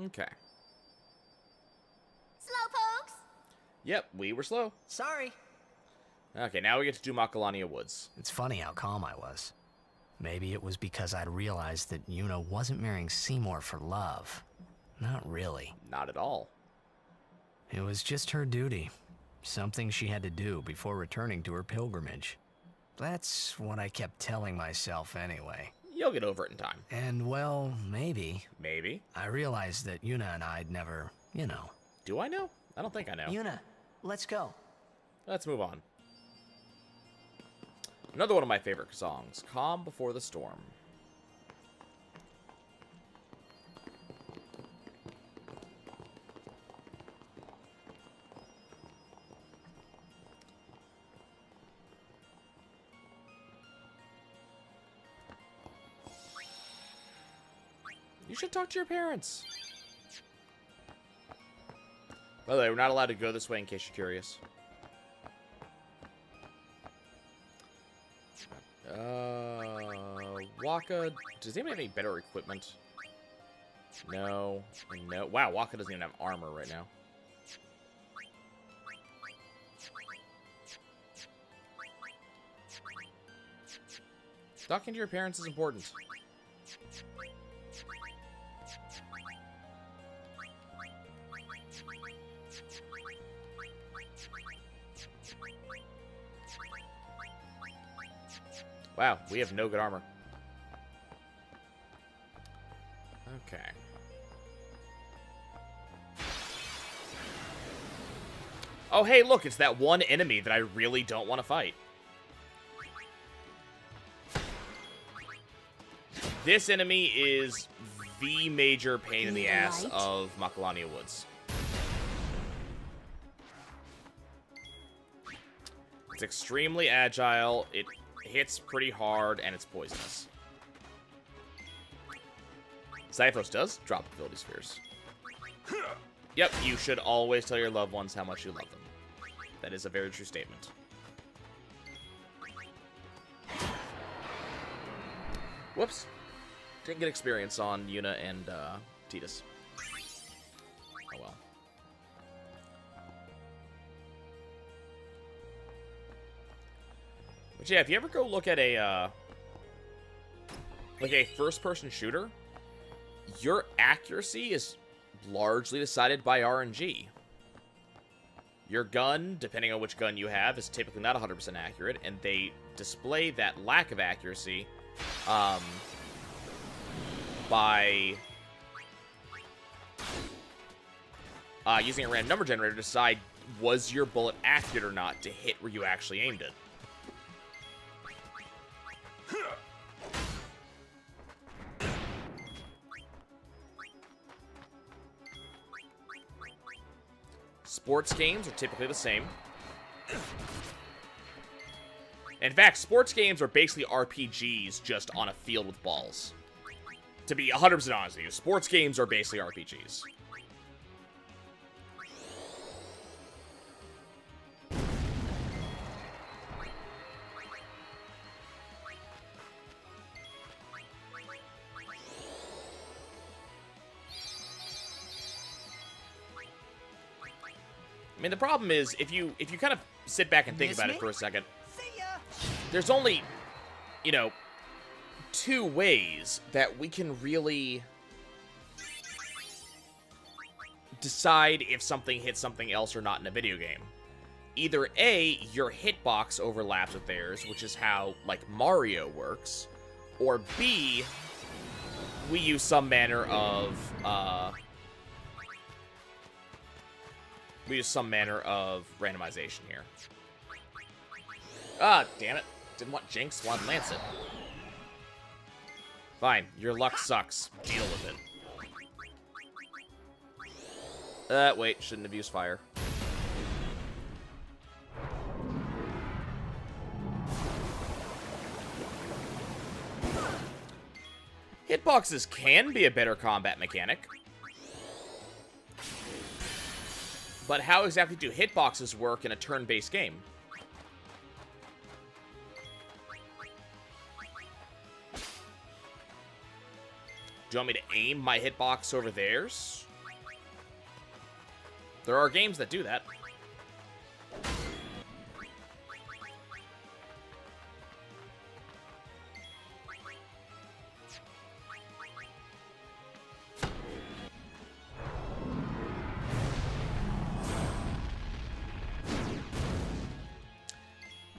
Okay. Slowpokes? Yep, we were slow. Sorry. Okay, now we get to do Macalania Woods. It's funny how calm I was. Maybe it was because I'd realized that Yuna wasn't marrying Seymour for love. Not really. Not at all. It was just her duty. Something she had to do before returning to her pilgrimage. That's what I kept telling myself anyway. You'll get over it in time. And well, maybe. Maybe. I realized that Yuna and I'd never, you know. Do I know? I don't think I know. Yuna, let's go. Let's move on. Another one of my favorite songs, Calm Before the Storm. You should talk to your parents. By the way, we're not allowed to go this way in case you're curious. Waka, does anybody have any better equipment? No. No. Wow, Waka doesn't even have armor right now. Talking to your parents is important. Wow, we have no good armor. Okay. Oh, hey, look, it's that one enemy that I really don't want to fight. This enemy is the major pain in the ass of Macalania Woods. It's extremely agile, it hits pretty hard, and it's poisonous. Zyphos does drop ability spheres. Yep, you should always tell your loved ones how much you love them. That is a very true statement. Whoops. Didn't get experience on Yuna and Tidus. Oh well. But yeah, if you ever go look at a like a first-person shooter, your accuracy is largely decided by RNG. Your gun, depending on which gun you have, is typically not 100% accurate, and they display that lack of accuracy by using a random number generator to decide was your bullet accurate or not to hit where you actually aimed it. Sports games are typically the same. In fact, sports games are basically RPGs just on a field with balls. To be 100% honest with you, sports games are basically RPGs. I mean, the problem is, if you kind of sit back and think about it for a second, there's only, you know, two ways that we can really decide if something hits something else or not in a video game. Either A, your hitbox overlaps with theirs, which is how, like, Mario works, or B, we use some manner of, randomization here. Ah, damn it. Didn't want Jinx, wanted Lancet. Fine, your luck sucks. Deal with it. Wait, shouldn't have used fire. Hitboxes can be a better combat mechanic. But how exactly do hitboxes work in a turn-based game? Do you want me to aim my hitbox over theirs? There are games that do that.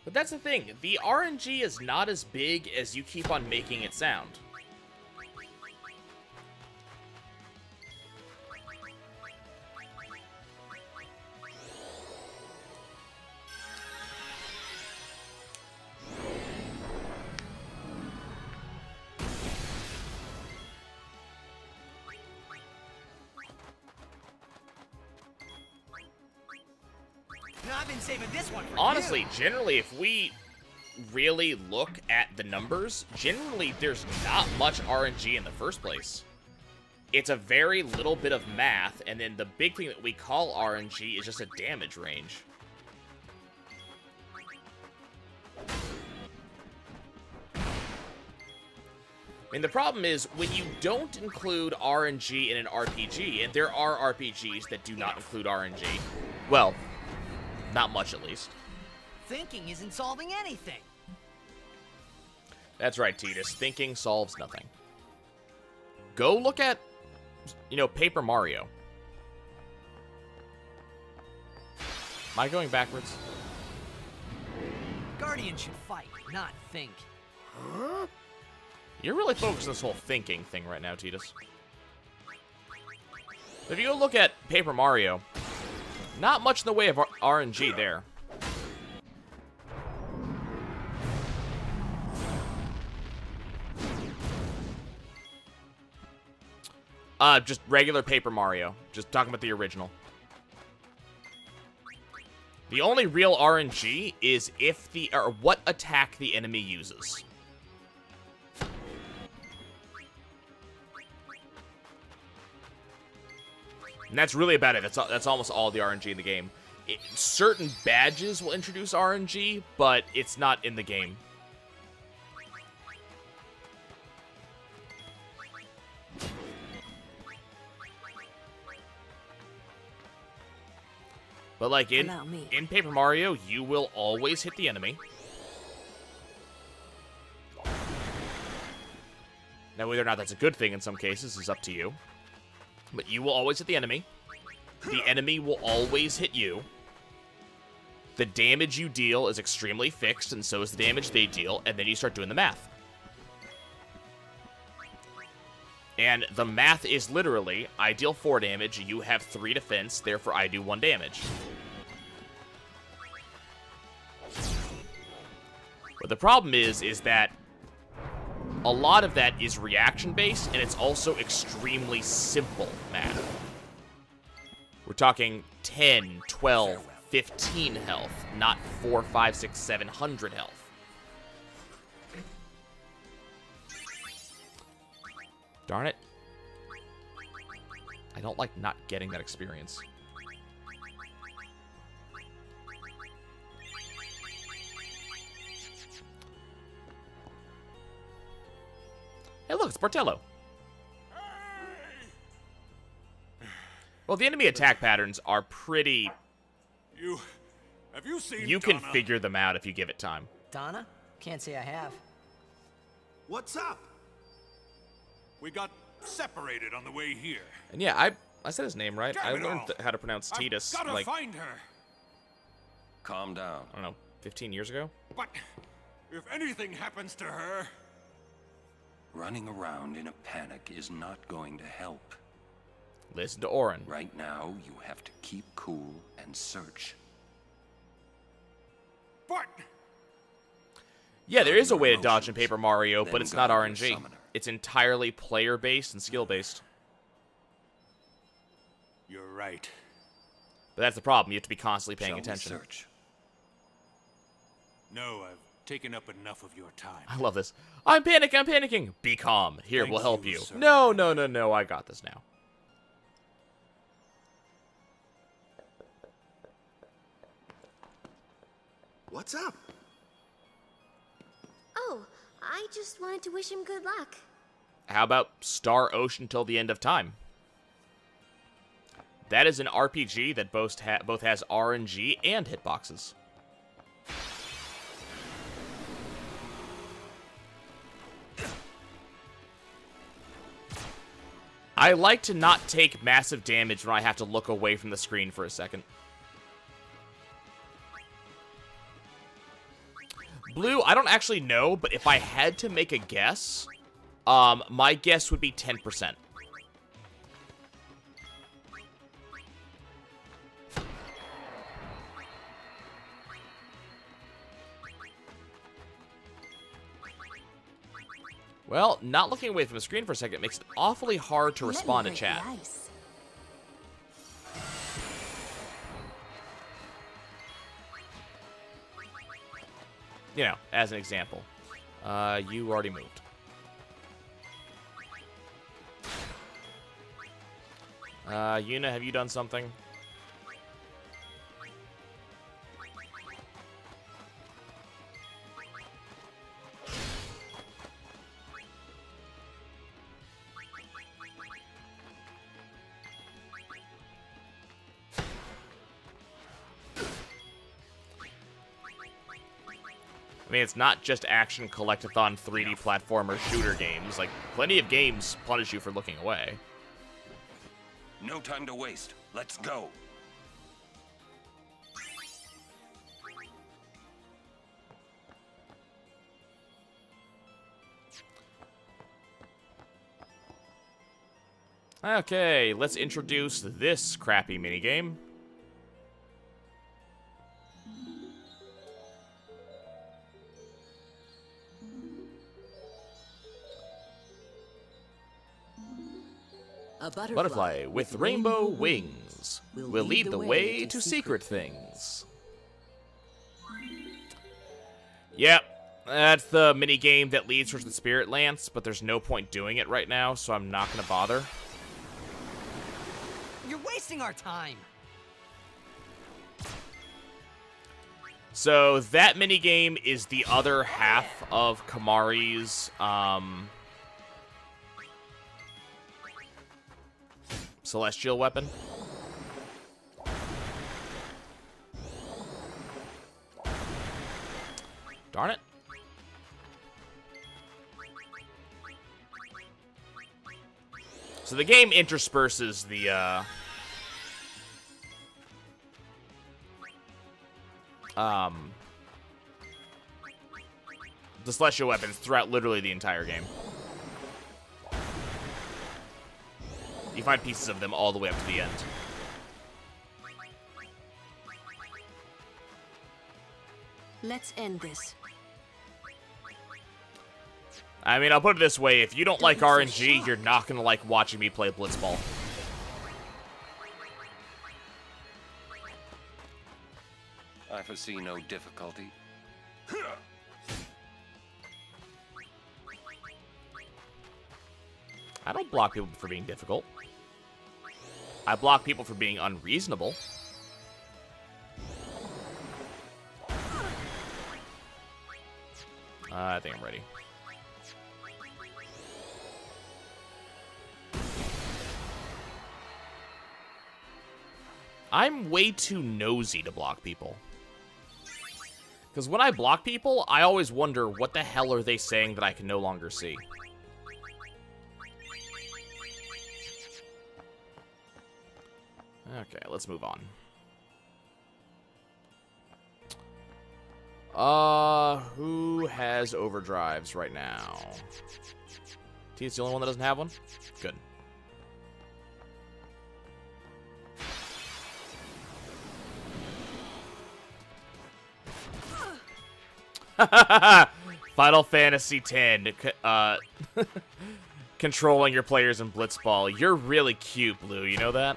But that's the thing, the RNG is not as big as you keep on making it sound. No, I've been saving this one for Honestly, you. generally, if we really look at the numbers, generally there's not much RNG in the first place. It's a very little bit of math, and then the big thing that we call RNG is just a damage range. I mean, the problem is, when you don't include RNG in an RPG, and there are RPGs that do not include RNG, well, not much at least. Thinking isn't solving anything. That's right, Titus. Thinking solves nothing. Go look at, Paper Mario. Am I going backwards? Guardian should fight, not think. You're really focused on this whole thinking thing right now, Titus. If you go look at Paper Mario, not much in the way of RNG there. Just regular Paper Mario. Just talking about the original. The only real RNG is if what attack the enemy uses. And that's really about it. That's almost all the RNG in the game. Certain badges will introduce RNG, but it's not in the game. But like in Paper Mario, you will always hit the enemy. Now, whether or not that's a good thing in some cases is up to you. But you will always hit the enemy. The enemy will always hit you. The damage you deal is extremely fixed, and so is the damage they deal, and then you start doing the math. And the math is literally, I deal 4 damage, you have 3 defense, therefore I do 1 damage. But the problem is that a lot of that is reaction-based, and it's also extremely simple math. We're talking 10, 12, 15 health, not 4, 5, 6, 700 health. Darn it. I don't like not getting that experience. Hey, look, it's Bartello. Well, the enemy attack patterns are pretty... Have you seen You can Donna? figure them out if you give it time. Donna? Can't say I have. What's up? We got separated on the way here. And yeah, I said his name right. Damn I it learned all. how to pronounce Titus, I've gotta like, find her. Calm down. I don't know, 15 years ago? But if anything happens to her, Running around in a panic is not going to help. Listen to Orin. Right now, you have to keep cool and search. but Yeah, there is a way to dodge in Emotions. Paper Mario, Then but it's not guide your RNG. summoner. It's entirely player-based and skill-based. you're right. But that's the problem. You have to be constantly paying Shall we attention. search? No, I've taken up enough of your time. I love this. I'm panicking. Be calm. Here, Thank we'll help you, you. sir. No, I got this now. What's up? Oh, I just wanted to wish him good luck. How about Star Ocean till the end of time? That is an RPG that both has RNG and hitboxes. I like to not take massive damage when I have to look away from the screen for a second. Blue, I don't actually know, but if I had to make a guess, my guess would be 10%. Well, not looking away from the screen for a second makes it awfully hard to respond to chat. You know, as an example. You already moved. Yuna, have you done something? I mean, it's not just action collectathon 3D platformer shooter games. Like, plenty of games punish you for looking away. No time to waste. Let's go. Okay, let's introduce this crappy minigame. A Butterfly with rainbow wings will lead the way to secret things. Yep, that's the minigame that leads towards the Spirit Lance, but there's no point doing it right now, so I'm not going to bother. You're wasting our time. So that minigame is the other half of Kamari's celestial weapon. Darn it. So the game intersperses the celestial weapons throughout literally the entire game. You find pieces of them all the way up to the end. Let's end this. I mean, I'll put it this way. If you don't like RNG, you're not going to like watching me play Blitzball. I foresee no difficulty. I don't block people for being difficult. I block people for being unreasonable. I think I'm ready. I'm way too nosy to block people. Because when I block people, I always wonder what the hell are they saying that I can no longer see. Okay, let's move on. Who has overdrives right now? T's the only one that doesn't have one? Good. Final Fantasy X, controlling your players in Blitzball. You're really cute, Blue, you know that?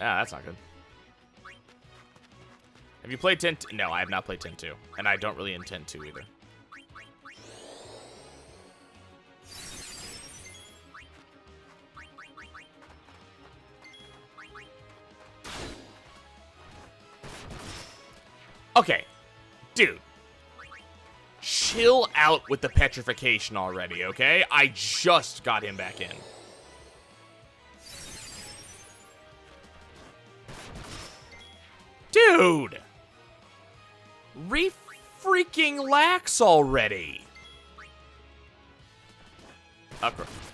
Ah, that's not good. Have you played 10? No, I have not played 10-2, and I don't really intend to either. Okay, dude. Chill out with the petrification already, okay? I just got him back in. Dude! Re-freaking-lax already!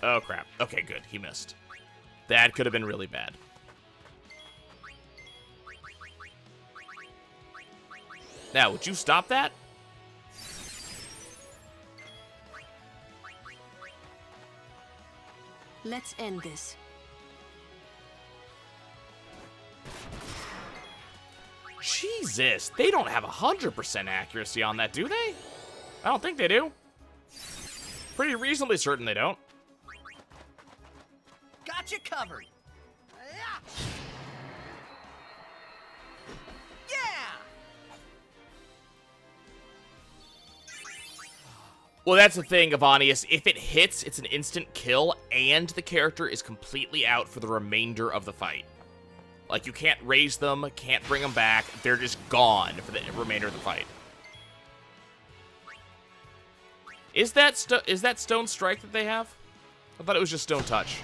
Oh, crap. Okay, good. He missed. That could have been really bad. Now, would you stop that? Let's end this. Jesus, they don't have 100% accuracy on that, do they? I don't think they do. Pretty reasonably certain they don't. Got you covered. Yeah! Well, that's the thing, Avanius. If it hits, it's an instant kill, and the character is completely out for the remainder of the fight. Like, you can't raise them, can't bring them back. They're just gone for the remainder of the fight. Is that Stone Strike that they have? I thought it was just Stone Touch.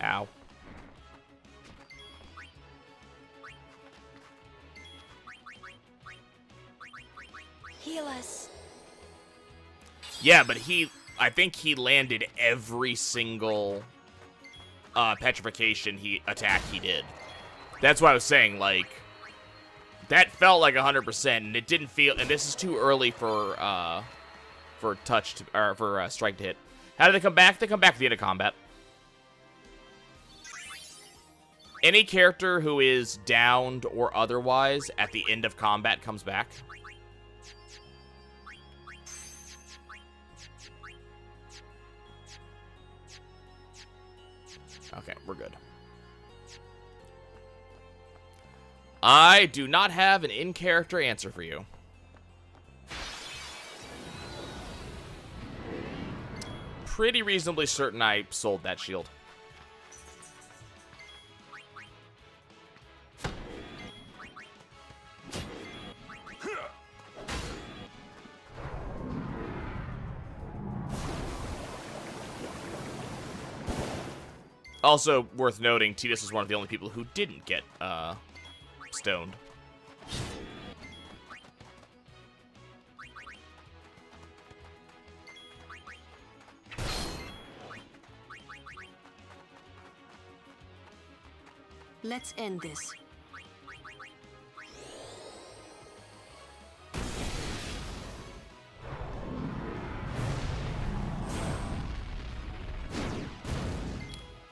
Ow. Heal us. Yeah, but I think he landed every single petrification attack he did. That's what I was saying, like, that felt like 100%, and it didn't feel, and this is too early for touch to, or for strike to hit. How do they come back? They come back at the end of combat. Any character who is downed or otherwise at the end of combat comes back. Okay, we're good. I do not have an in-character answer for you. Pretty reasonably certain I sold that shield. Also, worth noting, Tidus was one of the only people who didn't get, stoned. Let's end this.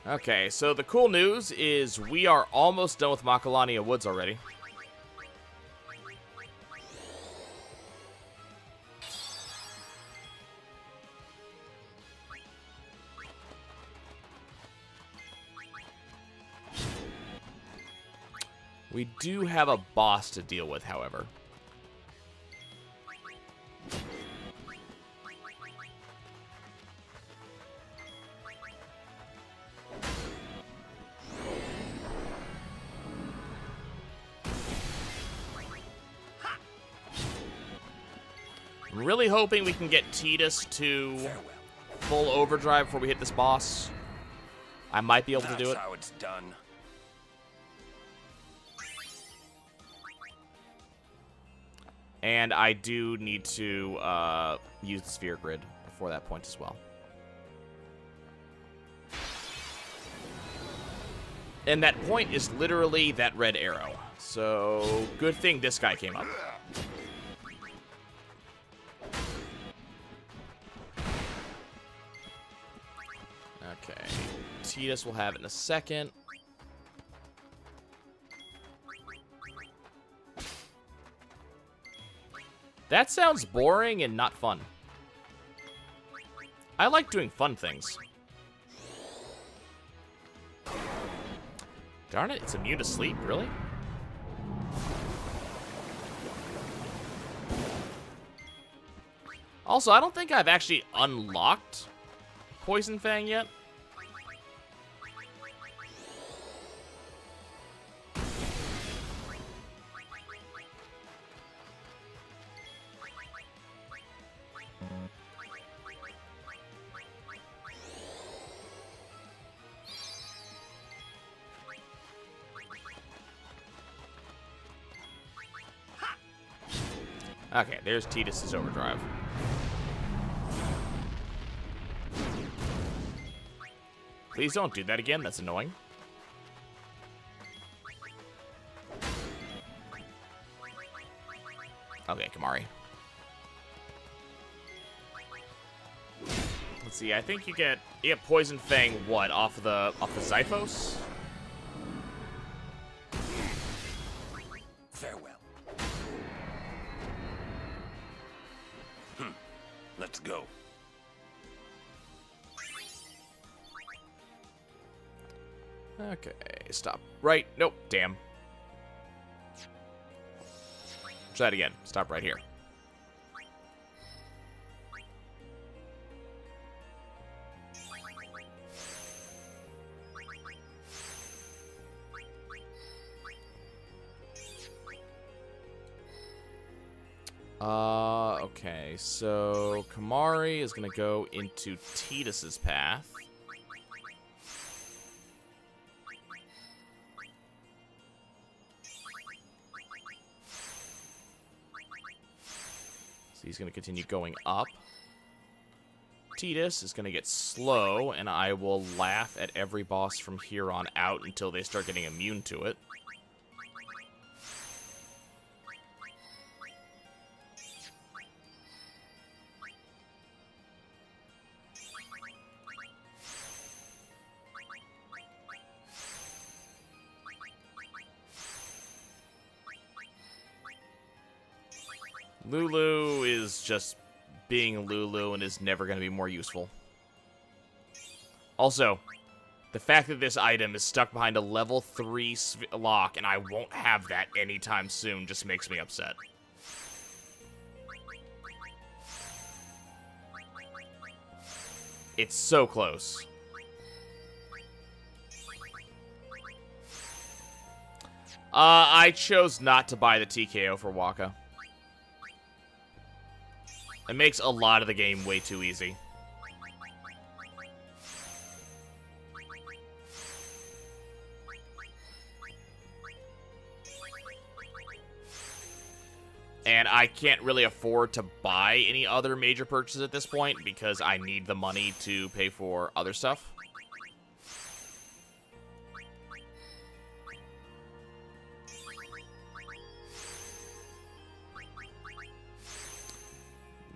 Okay, so the cool news is we are almost done with Macalania Woods already. We do have a boss to deal with, however. I'm really hoping we can get Tidus to full overdrive before we hit this boss. I might be able to do it. That's how it's done. And I do need to use the sphere grid before that point as well. And that point is literally that red arrow. So, good thing this guy came up. Okay. Tidus will have it in a second. That sounds boring and not fun. I like doing fun things. Darn it, it's immune to sleep, really? Also, I don't think I've actually unlocked Poison Fang yet. Okay, there's Tidus's overdrive. Please don't do that again, that's annoying. Okay, Kamari. Let's see, I think you get Poison Fang what, off the Zyphos? Farewell. Let's go. Okay, stop. Right, nope, damn. Try that again. Stop right here. Okay, so Kamari is gonna go into Tidus's path. So he's gonna continue going up. Tidus is gonna get slow, and I will laugh at every boss from here on out until they start getting immune to it. Lulu is just being Lulu and is never going to be more useful. Also, the fact that this item is stuck behind a level 3 lock and I won't have that anytime soon just makes me upset. It's so close. I chose not to buy the TKO for Waka. It makes a lot of the game way too easy. And I can't really afford to buy any other major purchases at this point because I need the money to pay for other stuff.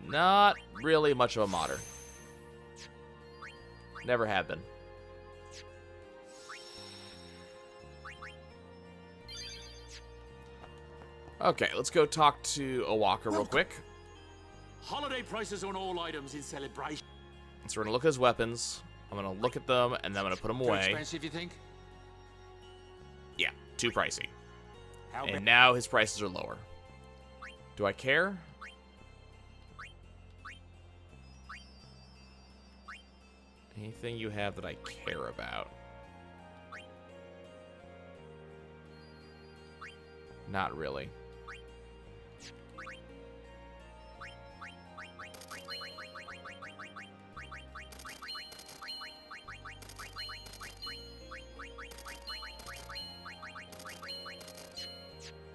Not really much of a modder. Never have been. Okay, let's go talk to Owaka real quick. Holiday prices on all items in celebration. So we're gonna look at his weapons. I'm gonna look at them and then I'm gonna put them Too away. expensive, you think? Yeah, too pricey. How And now his prices are lower. Do I care? Anything you have that I care about? Not really.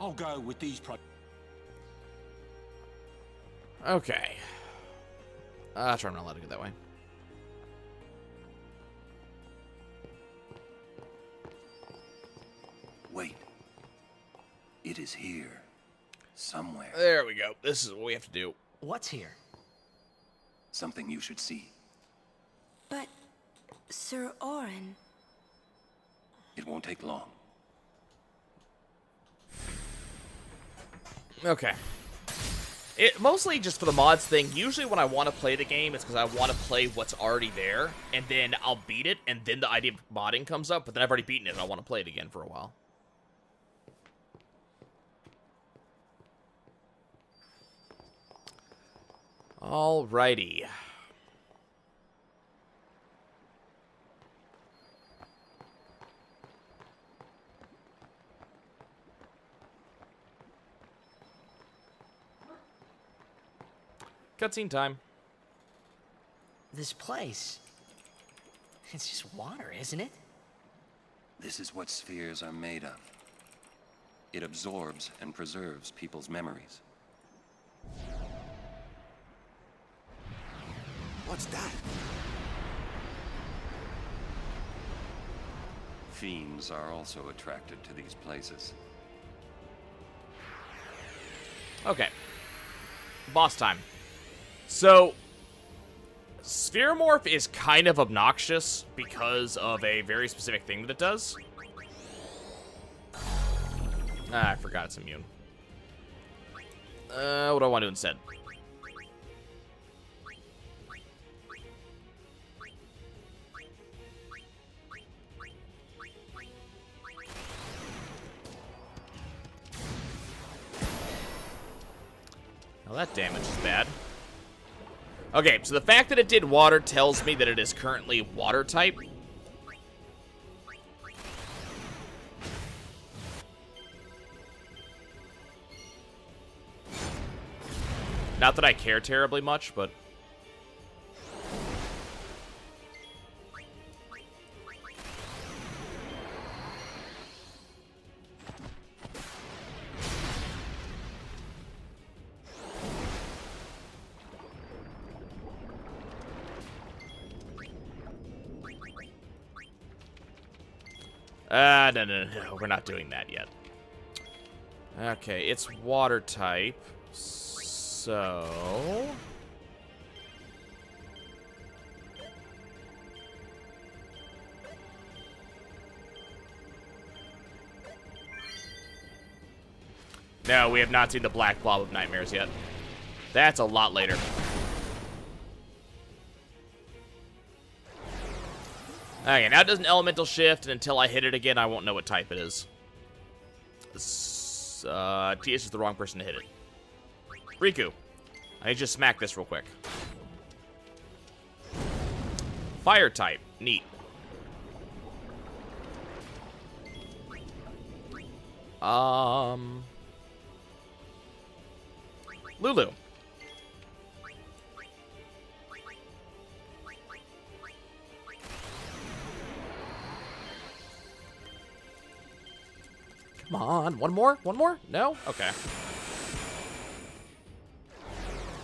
I'll go with these Okay. Try not to let it go that way. Wait. It is here. Somewhere. There we go. This is what we have to do. What's here? Something you should see. But, Sir Orin... It won't take long. Okay. It mostly just for the mods thing. Usually when I want to play the game, it's because I want to play what's already there, and then I'll beat it, and then the idea of modding comes up, but then I've already beaten it, and I want to play it again for a while. Alrighty. Cutscene time. This place. It's just water, isn't it? This is what spheres are made of. It absorbs and preserves people's memories. What's that? Fiends are also attracted to these places. Okay. Boss time. So, Spheromorph is kind of obnoxious because of a very specific thing that it does. Ah, I forgot it's immune. What do I want to do instead? Well, that damage is bad. Okay, so the fact that it did water tells me that it is currently water type. Not that I care terribly much, but... No, we're not doing that yet. Okay, it's water type, so... No, we have not seen the black blob of nightmares yet. That's a lot later. Okay, now it does an elemental shift, and until I hit it again, I won't know what type it is. TS is the wrong person to hit it. Riku, I need you to smack this real quick. Fire type, neat. Lulu. Come on, one more? One more? No? Okay.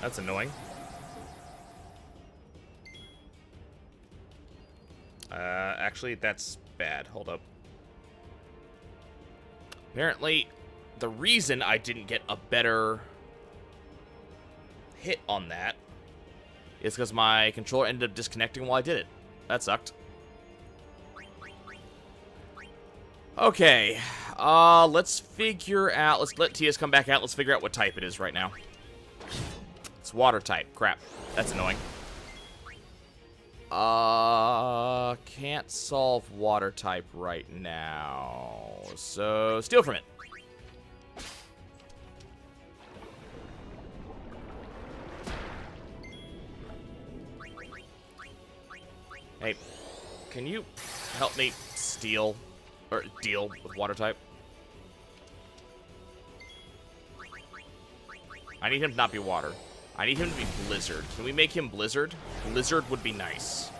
That's annoying. Actually, that's bad. Hold up. Apparently, the reason I didn't get a better hit on that is because my controller ended up disconnecting while I did it. That sucked. Okay, let's figure out, let's let TS come back out, let's figure out what type it is right now. It's water type, crap, that's annoying. Can't solve water type right now, so steal from it. Hey, can you help me steal? Or deal with water type. I need him to not be water. I need him to be blizzard. Can we make him blizzard? Blizzard would be nice.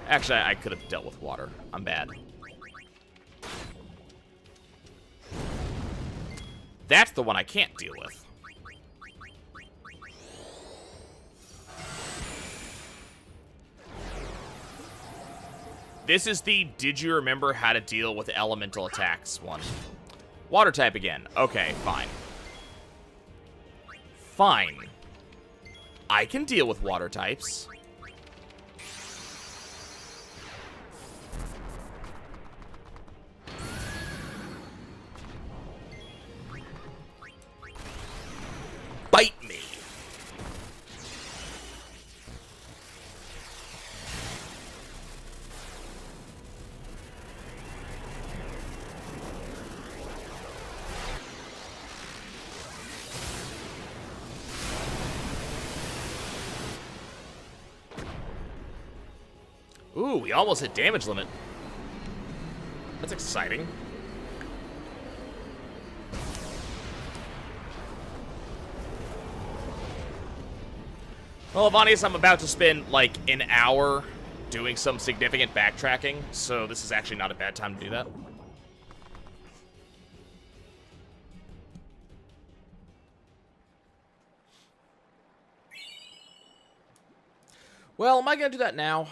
Actually, I could have dealt with water. I'm bad. That's the one I can't deal with. This is the did you remember how to deal with elemental attacks one. Water type again. Okay, fine. Fine. I can deal with water types. Bite me. Ooh, we almost hit damage limit. That's exciting. Well, Avanius, I'm about to spend like an hour doing some significant backtracking, so this is actually not a bad time to do that. Well, am I going to do that now?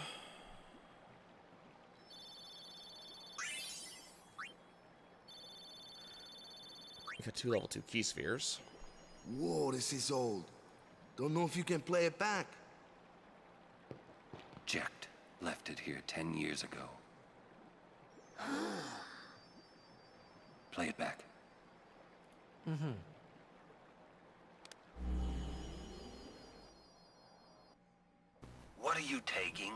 We got 2 level 2 key spheres. Whoa, this is old. Don't know if you can play it back. Jecht left it here 10 years ago. Play it back. Mm-hmm. What are you taking?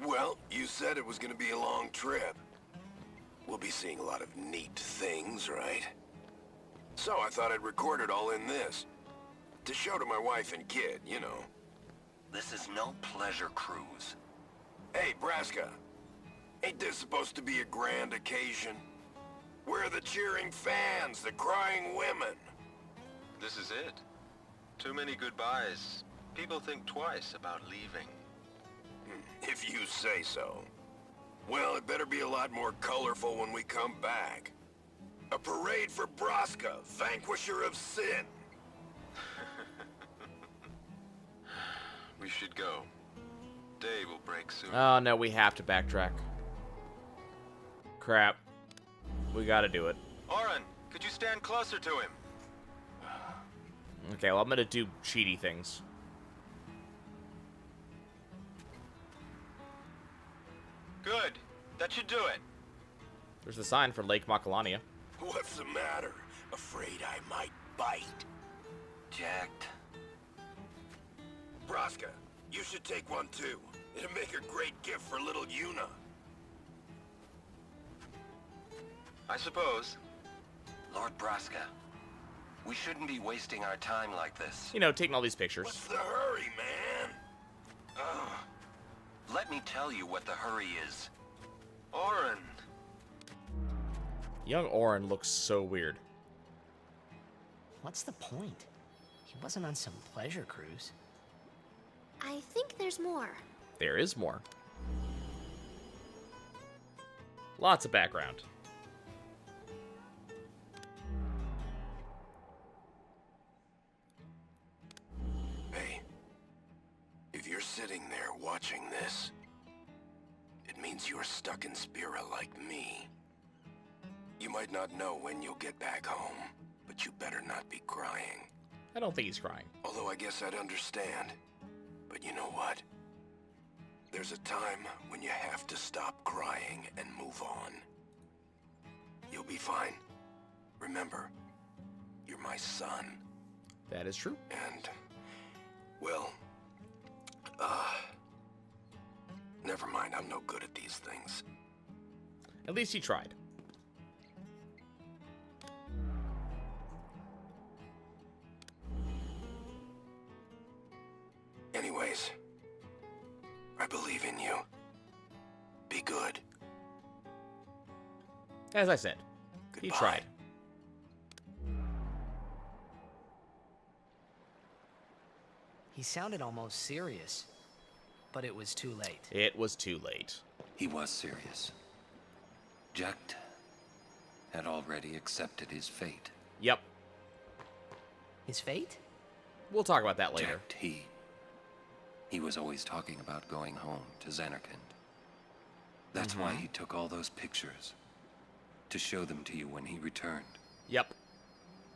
Well, you said it was gonna be a long trip. We'll be seeing a lot of neat things, right? So I thought I'd record it all in this. To show to my wife and kid, you know. This is no pleasure cruise. Hey, Braska. Ain't this supposed to be a grand occasion? Where are the cheering fans, the crying women? This is it. Too many goodbyes. People think twice about leaving. If you say so. Well, it better be a lot more colorful when we come back. A parade for Braska, vanquisher of sin. We should go. Day will break soon. Oh, no, we have to backtrack. Crap. We gotta do it. Oren, could you stand closer to him? Okay, well, I'm gonna do cheaty things. Good. That should do it. There's the sign for Lake Makalania. What's the matter? Afraid I might bite? Jecht. Braska, you should take one too. It'll make a great gift for little Yuna. I suppose. Lord Braska, we shouldn't be wasting our time like this. You know, taking all these pictures. What's the hurry, man? Let me tell you what the hurry is. Oren. Young Oren looks so weird. What's the point? He wasn't on some pleasure cruise. I think there's more. There is more. Lots of background. Hey, if you're sitting there watching this, it means you're stuck in Spira like me. You might not know when you'll get back home, but you better not be crying. I don't think he's crying. Although I guess I'd understand. But you know what? There's a time when you have to stop crying and move on. You'll be fine. Remember, you're my son. That is true. And, well, never mind, I'm no good at these things. At least he tried. Anyways, I believe in you. Be good. As I said, he Goodbye. tried. He sounded almost serious, but it was too late. It was too late. He was serious. Jecht had already accepted his fate. Yep. His fate? We'll talk about that later. Jecht, he was always talking about going home to Xanarkand. That's why he took all those pictures, to show them to you when he returned. Yep.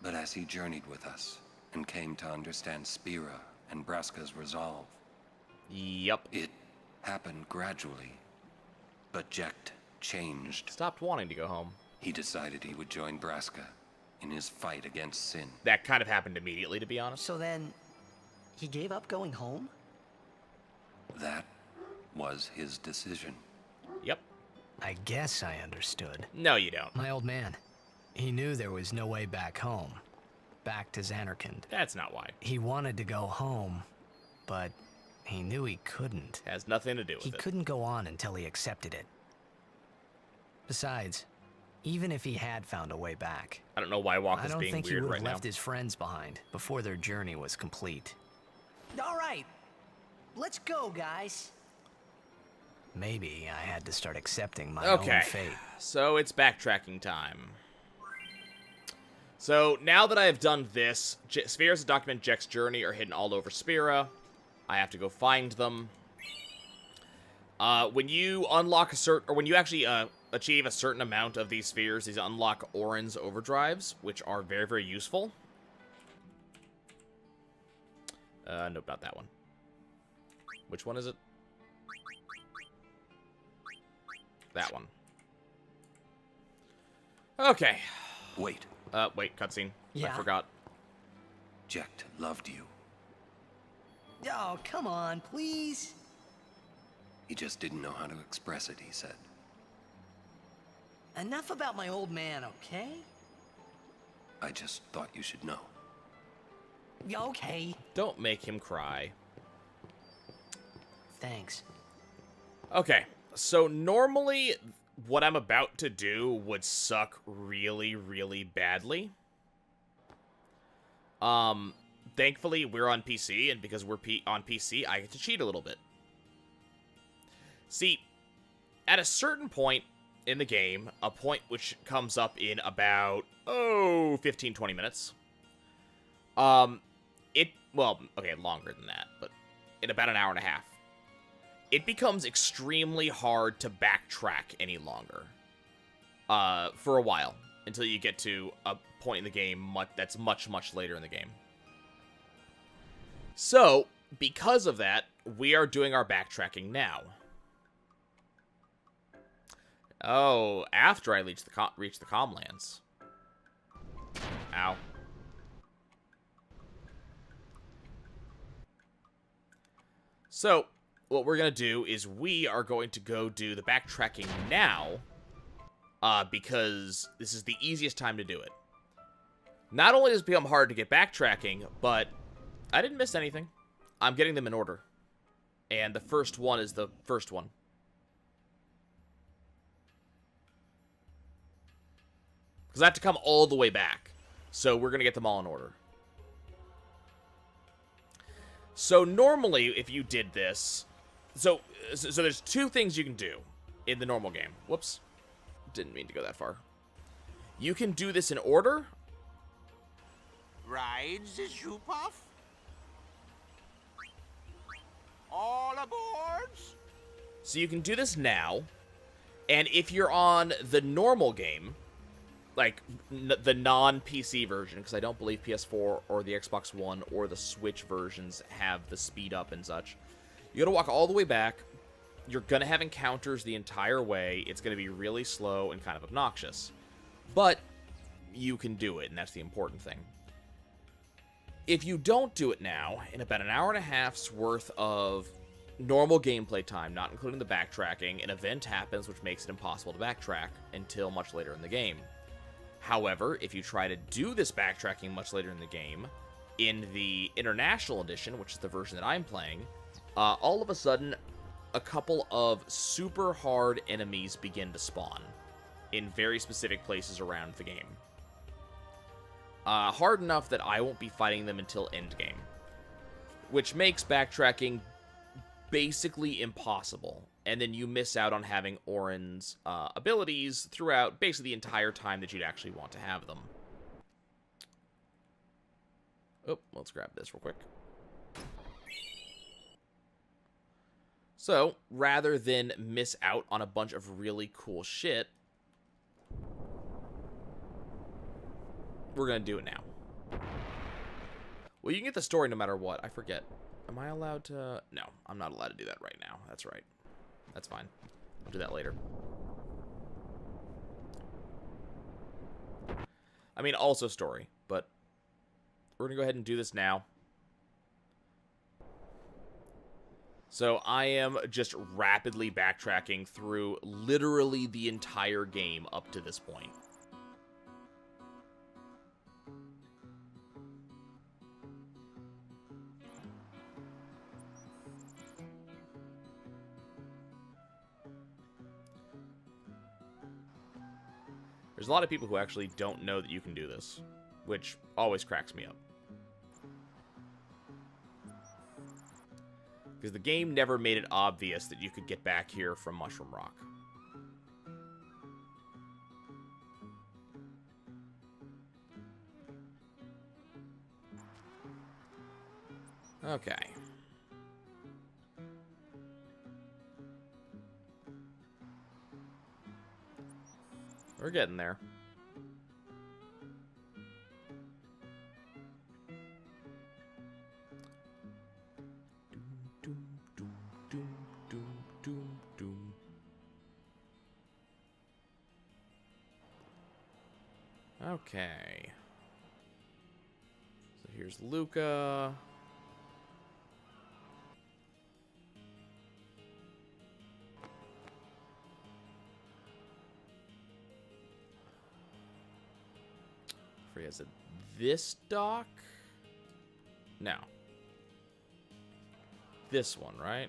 But as he journeyed with us and came to understand Spira and Braska's resolve, Yep. it happened gradually. But Jecht changed. Stopped wanting to go home. He decided he would join Braska in his fight against sin. That kind of happened immediately, to be honest. So then, he gave up going home? That was his decision. Yep. I guess I understood. No, you don't. My old man, he knew there was no way back home. Back to Xanarkand. That's not why. He wanted to go home, but He knew he couldn't. Has nothing to do with He it. couldn't go on until he accepted it. Besides, even if he had found a way back, I don't know why Walk I is don't being think he weird would right have now. left his friends behind before their journey was complete. All right, let's go, guys. Maybe I had to start accepting my own Okay, fate. so it's backtracking time. So now that I have done this, spheres that document Jack's journey are hidden all over Spira. I have to go find them. When you unlock when you actually achieve a certain amount of these spheres, these unlock Orin's overdrives, which are very, very useful. Nope, not that one. Which one is it? That one. Okay. Wait. Wait, cutscene. Yeah? I forgot. Jecht loved you. Oh, come on, please. He just didn't know how to express it, he said. Enough about my old man, okay? I just thought you should know. Okay. Don't make him cry. Thanks. Okay, so normally what I'm about to do would suck really, really badly. Thankfully, we're on PC, and because we're on PC, I get to cheat a little bit. See, at a certain point in the game, a point which comes up in about, 15-20 minutes. Well, okay, longer than that, but in about an hour and a half. It becomes extremely hard to backtrack any longer. For a while, until you get to a point in the game that's much, much later in the game. So, because of that, we are doing our backtracking now. Oh, after I reach the Comlands. Ow. So, what we're going to do is we are going to go do the backtracking now, because this is the easiest time to do it. Not only does it become hard to get backtracking, but I didn't miss anything. I'm getting them in order. And the first one is the first one. Because I have to come all the way back. So we're going to get them all in order. So normally, if you did this... So there's two things you can do in the normal game. Whoops. Didn't mean to go that far. You can do this in order. Ride the shoe puff? All aboard? So you can do this now. And if you're on the normal game, like the non-PC version, because I don't believe PS4 or the Xbox One or the Switch versions have the speed up and such, you gotta walk all the way back. You're gonna have encounters the entire way. It's gonna be really slow and kind of obnoxious. But you can do it, and that's the important thing. If you don't do it now, in about an hour and a half's worth of normal gameplay time, not including the backtracking, an event happens which makes it impossible to backtrack until much later in the game. However, if you try to do this backtracking much later in the game, in the International Edition, which is the version that I'm playing, all of a sudden, a couple of super hard enemies begin to spawn in very specific places around the game. Hard enough that I won't be fighting them until endgame, which makes backtracking basically impossible, and then you miss out on having Orin's abilities throughout basically the entire time that you'd actually want to have them. Oh, let's grab this real quick. So, rather than miss out on a bunch of really cool shit, we're going to do it now. Well, you can get the story no matter what. I forget. Am I allowed to... No, I'm not allowed to do that right now. That's right. That's fine. I'll do that later. I mean, also story, but we're going to go ahead and do this now. So I am just rapidly backtracking through literally the entire game up to this point. There's a lot of people who actually don't know that you can do this, which always cracks me up. Because the game never made it obvious that you could get back here from Mushroom Rock. Okay. We're getting there. Okay. So here's Luca. Is it this dock? No. This one, right?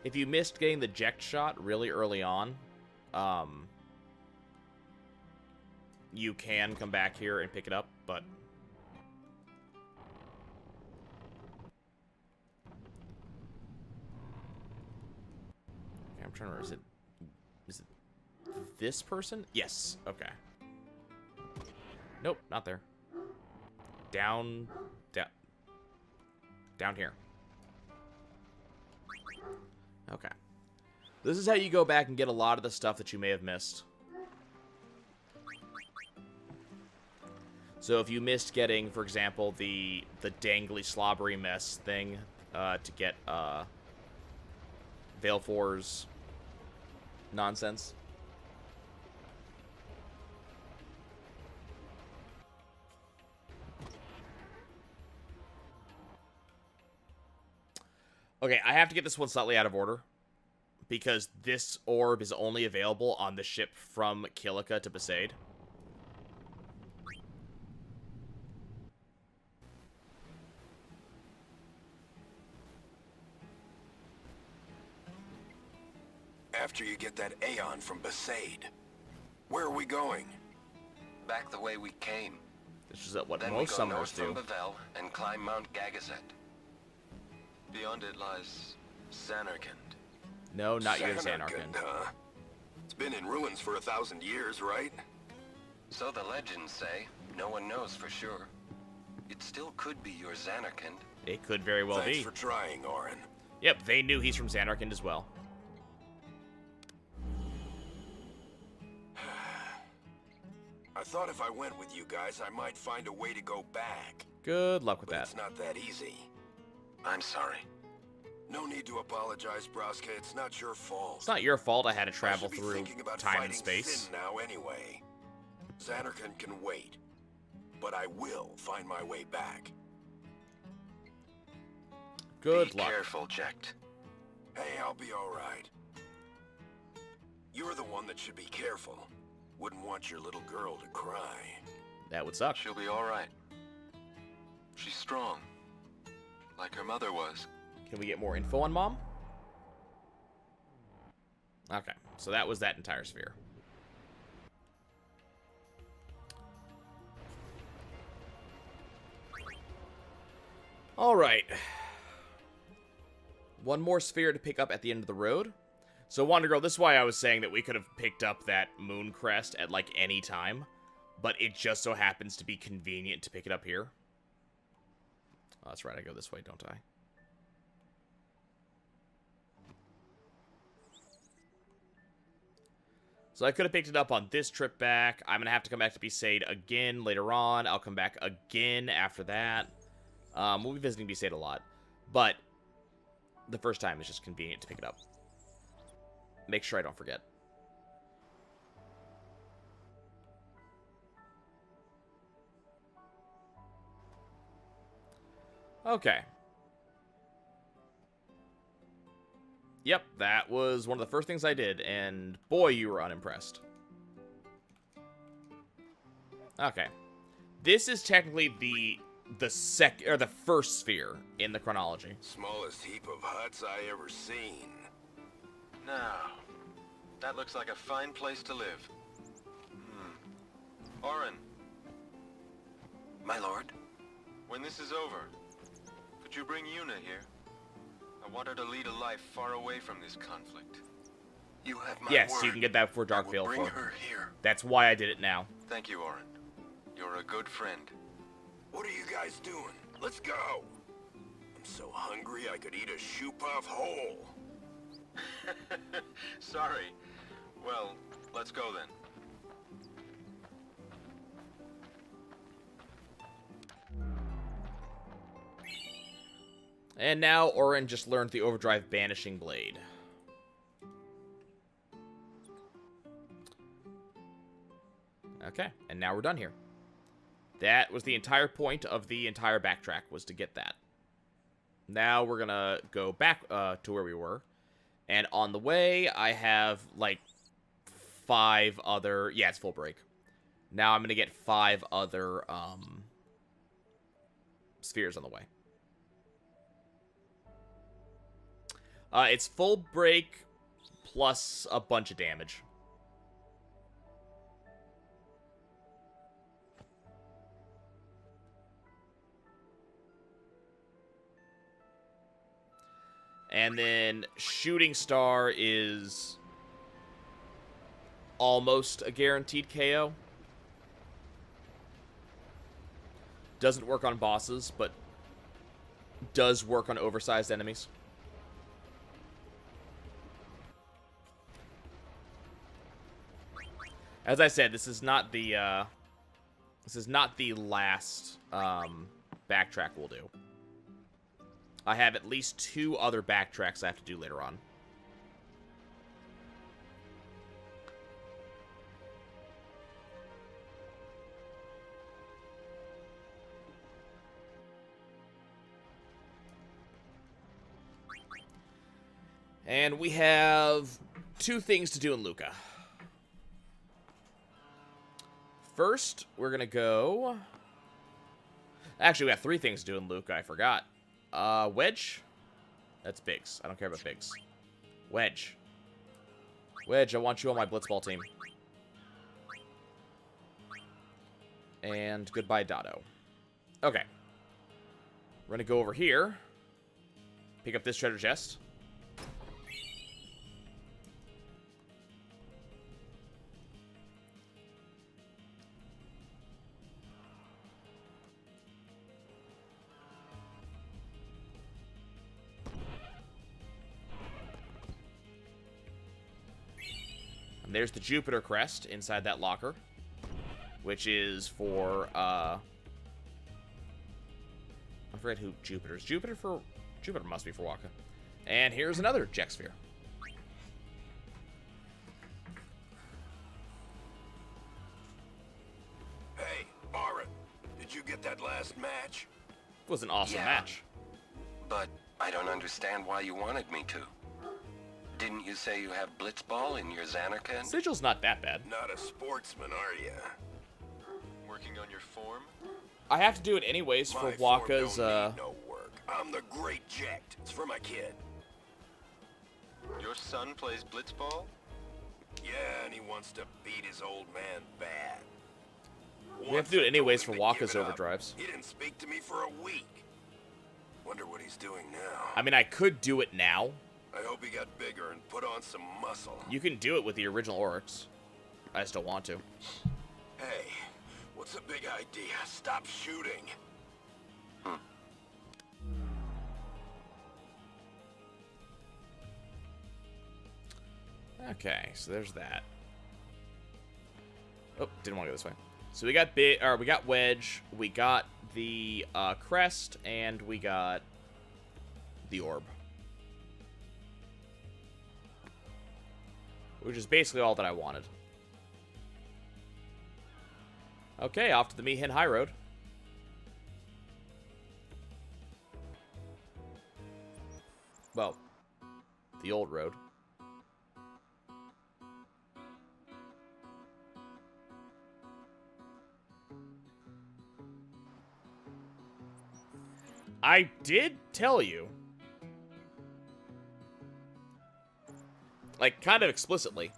If you missed getting the eject shot really early on, you can come back here and pick it up, but... Okay, I'm trying to remember, is it this person? Yes, okay. Nope, not there. Down here. Okay. This is how you go back and get a lot of the stuff that you may have missed. So if you missed getting, for example, the dangly slobbery mess thing to get Valefor's nonsense. Okay, I have to get this one slightly out of order, because this orb is only available on the ship from Kilika to Besaid. After you get that Aeon from Besaid, where are we going? Back the way we came. This is what Then most we go north summoners do. from Bavel and climb Mount Gagazet. Beyond it lies Zanarkand. No, not yet Zanarkand, Zanarkand. huh? It's been in ruins for 1,000 years, right? So the legends say. No one knows for sure. It still could be your Zanarkand. It could very well Thanks be. for trying, Orin. Yep, they knew he's from Zanarkand as well. I thought if I went with you guys, I might find a way to go back. Good luck with But that. it's not that easy. I'm sorry. No need to apologize, Braska. It's not your fault. It's not your fault I had to travel I should be through thinking about time and fighting space. Sin now anyway. Zanarkand can wait, but I will find my way back. Good Be luck. careful, Jecht. Hey, I'll be all right. You're the one that should be careful. Wouldn't want your little girl to cry. That would suck. She'll be all right. She's strong, like her mother was. Can we get more info on Mom? Okay, so that was that entire sphere. All right. One more sphere to pick up at the end of the road. So, Wonder Girl, this is why I was saying that we could have picked up that moon crest at, like, any time. But it just so happens to be convenient to pick it up here. Oh, that's right, I go this way, don't I? So I could have picked it up on this trip back. I'm going to have to come back to Besaid again later on. I'll come back again after that. We'll be visiting Besaid a lot. But the first time is just convenient to pick it up. Make sure I don't forget. Okay. Yep, that was one of the first things I did, and boy, you were unimpressed. Okay. This is technically the first sphere in the chronology. Smallest heap of huts I ever seen. Now, that looks like a fine place to live. Orin, My lord? when this is over, could you bring Yuna here? I want her to lead a life far away from this conflict. You have my Yes, word. you can get that before I will Darkvale. bring her here. That's why I did it now. Thank you, Orin. You're a good friend. What are you guys doing? Let's go! I'm so hungry I could eat a shoe puff whole. Sorry. Well, let's go then. And now Orin just learned the Overdrive Banishing Blade. Okay, and now we're done here. That was the entire point of the entire backtrack, was to get that. Now we're gonna go back to where we were. And on the way, I have, like, 5 other... Yeah, it's full break. Now I'm gonna get 5 other, spheres on the way. It's full break plus a bunch of damage. And then Shooting Star is almost a guaranteed KO. Doesn't work on bosses, but does work on oversized enemies. As I said, this is not the last backtrack we'll do. I have at least 2 other backtracks I have to do later on. And we have 2 things to do in Luca. First, we're going to go... Actually, we have 3 things to do in Luca, I forgot. Wedge? That's Biggs. I don't care about Biggs. Wedge. Wedge, I want you on my Blitzball team. And goodbye, Dotto. Okay. We're gonna go over here. Pick up this treasure chest. There's the Jupiter crest inside that locker, which is for, I forget who Jupiter's. Jupiter must be for Waka. And here's another Jack Sphere. Hey, Orin, did you get that last match? It was an awesome match. But I don't understand why you wanted me to. Didn't you say you have Blitzball in your Xanarkand? Sigil's not that bad. Not a sportsman, are you? Working on your form? I have to do it anyways for Waka's, don't need no work. I'm the Great Ject. It's for my kid. Your son plays Blitzball? Yeah, and he wants to beat his old man bad. We have to do it anyways for Waka's overdrives. He didn't speak to me for a week. Wonder what he's doing now. I mean, I could do it now. I hope he got bigger and put on some muscle. You can do it with the original Oryx. I just don't want to. Hey, what's the big idea? Stop shooting. Okay, so there's that. Oh, didn't want to go this way. So we got Wedge, we got the crest, and we got the orb. Which is basically all that I wanted. Okay, off to the Mihin High Road. Well, the old road. I did tell you. Like, kind of explicitly.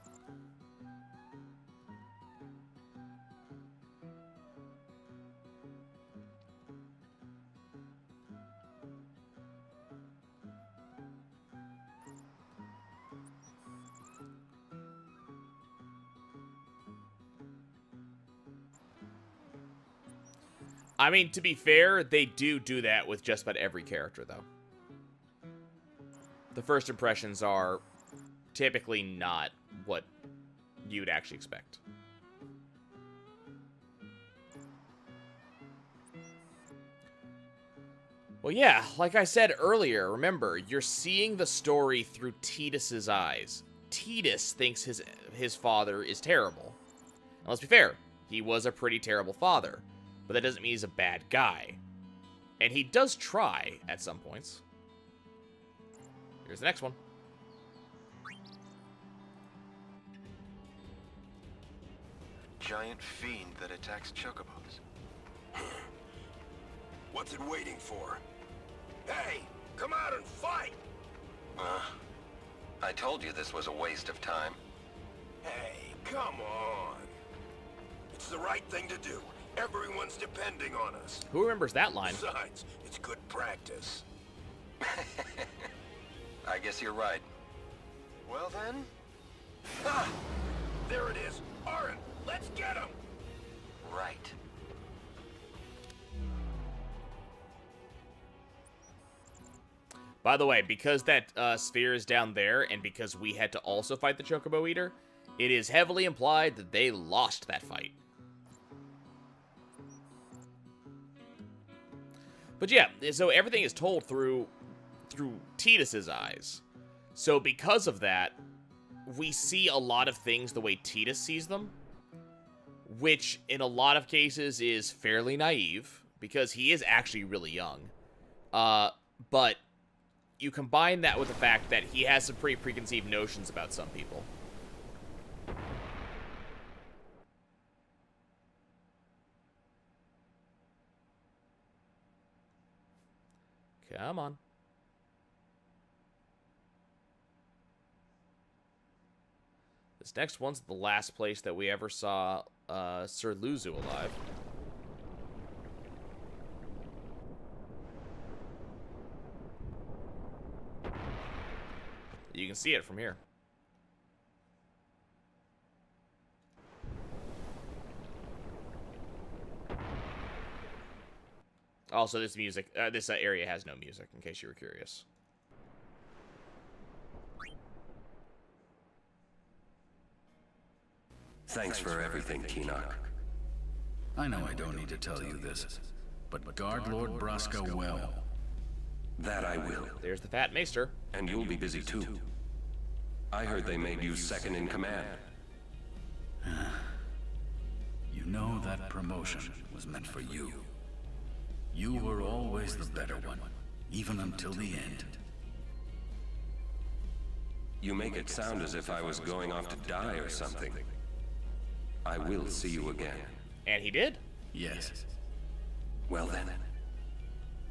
I mean, to be fair, they do that with just about every character, though. The first impressions are typically not what you would actually expect. Well, yeah, like I said earlier, remember, you're seeing the story through Titus's eyes. Titus thinks his father is terrible. And let's be fair, he was a pretty terrible father. But that doesn't mean he's a bad guy. And he does try at some points. Here's the next one. Giant fiend that attacks chocobos. What's it waiting for? Hey, come out and fight! I told you this was a waste of time. Hey, come on. It's the right thing to do. Everyone's depending on us. Who remembers that line? Besides, it's good practice. I guess you're right. Well then? Ha! There it is. Orin, let's get him! Right. By the way, because that sphere is down there, and because we had to also fight the Chocobo Eater, it is heavily implied that they lost that fight. But yeah, so everything is told through Titus's eyes. So because of that, we see a lot of things the way Titus sees them, which in a lot of cases is fairly naive, because he is actually really young. But you combine that with the fact that he has some pretty preconceived notions about some people. Come on. This next one's the last place that we ever saw Sir Luzu alive. You can see it from here. Also, this music, this area has no music, in case you were curious. Thanks for everything, Keenock. I know I don't need to tell you this, but guard Lord Brasco well. That I will. There's the Fat Maester. And you'll be busy too. I heard they made you second in command. You know that promotion was meant for you. You were always the better one, even until the end. You make it sound as if I was going off to die or something. I will see you again. And he did? Yes. Well then.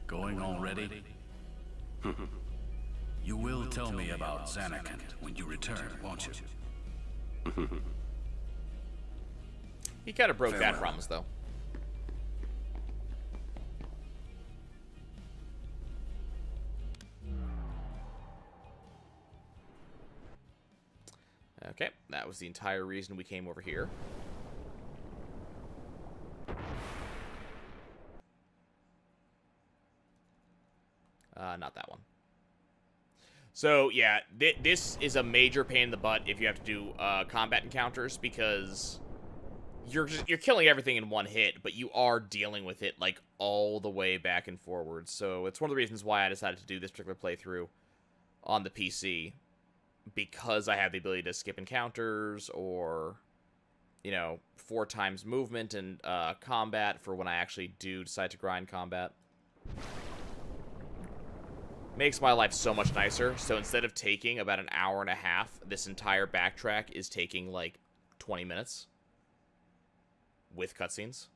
Going already? You will tell me about Zanarkand when you return, won't you? He kind of broke Farewell. that promise, though. Okay, that was the entire reason we came over here. Not that one. So, yeah, this is a major pain in the butt if you have to do combat encounters, because you're killing everything in one hit, but you are dealing with it, like, all the way back and forward. So it's one of the reasons why I decided to do this particular playthrough on the PC, because I have the ability to skip encounters, or, you know, 4 times movement and combat for when I actually do decide to grind combat. Makes my life so much nicer. So instead of taking about an hour and a half, this entire backtrack is taking like 20 minutes with cutscenes.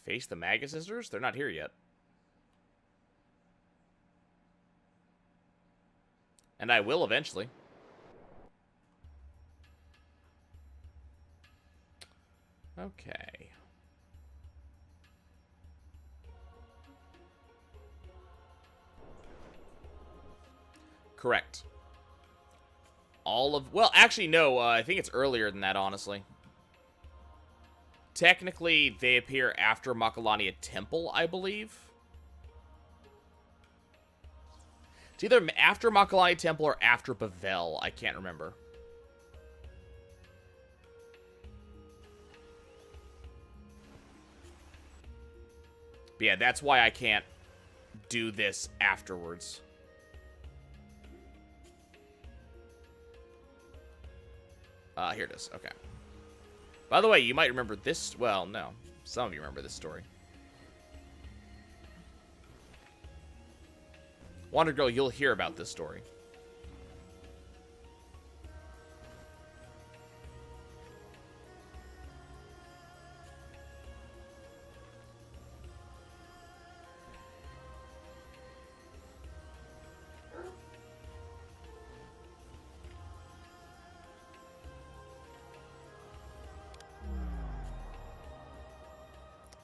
Face the Magus Sisters? They're not here yet. And I will eventually. Okay. Correct. All of... Well, actually, no. I think it's earlier than that, honestly. Technically, they appear after Makalania Temple, I believe. It's either after Makalania Temple or after Bavel. I can't remember. But yeah, that's why I can't do this afterwards. Here it is. Okay. By the way, you might remember this... Well, no. Some of you remember this story. Wander Girl, you'll hear about this story.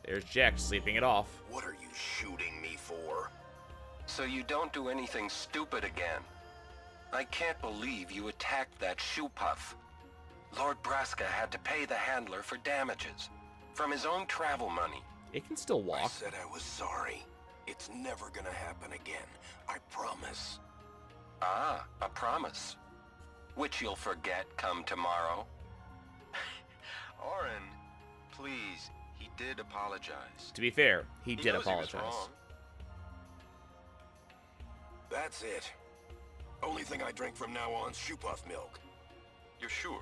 There's Jack sleeping it off. What are you shooting me for? So you don't do anything stupid again. I can't believe you attacked that shoe puff. Lord Braska had to pay the handler for damages from his own travel money. It can still walk. I said I was sorry. It's never gonna happen again. I promise. Ah, a promise. Which you'll forget come tomorrow. Orin, please. He did apologize. To be fair, he did knows apologize. He was wrong. That's it. Only thing I drink from now on's shoe puff milk. You're sure?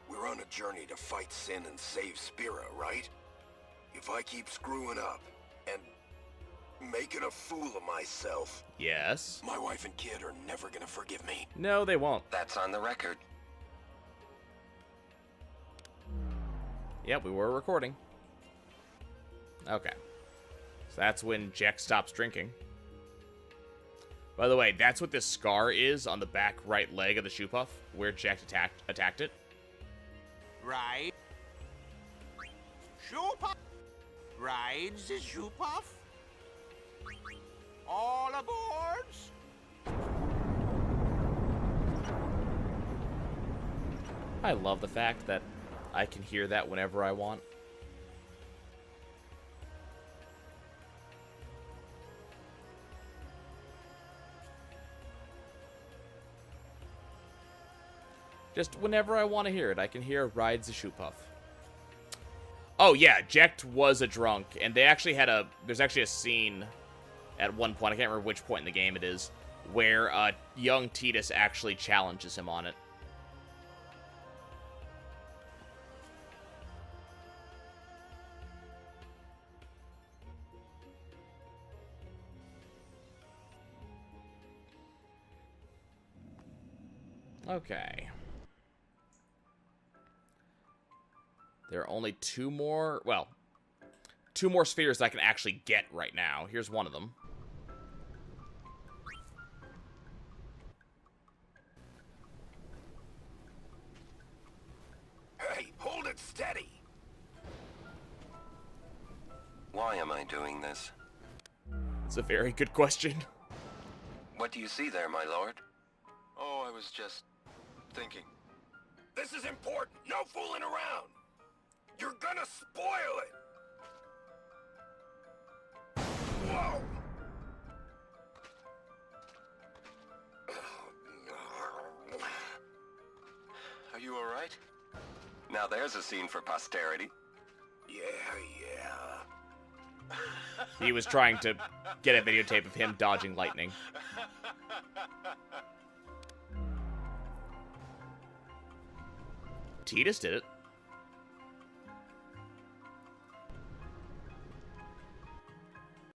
We're on a journey to fight sin and save Spira, right? If I keep screwing up and making a fool of myself... Yes? My wife and kid are never gonna forgive me. No, they won't. That's on the record. Yep, we were recording. Okay. So that's when Jack stops drinking. By the way, that's what this scar is on the back right leg of the shoe puff, where Jack attacked it. Right. Shoe puff. Rides the shoe puff. All aboards. I love the fact that I can hear that whenever I want. Just whenever I want to hear it, I can hear Rides the Shoe Puff. Oh yeah, Jecht was a drunk, and they actually had there's actually a scene at one point, I can't remember which point in the game it is, where young Tidus actually challenges him on it. Okay. There are only two more spheres that I can actually get right now. Here's one of them. Hey, hold it steady! Why am I doing this? It's a very good question. What do you see there, my lord? Oh, I was just thinking. This is important. No fooling around. You're gonna spoil it. Whoa. Are you all right? Now there's a scene for posterity. Yeah. He was trying to get a videotape of him dodging lightning. Tidus did it.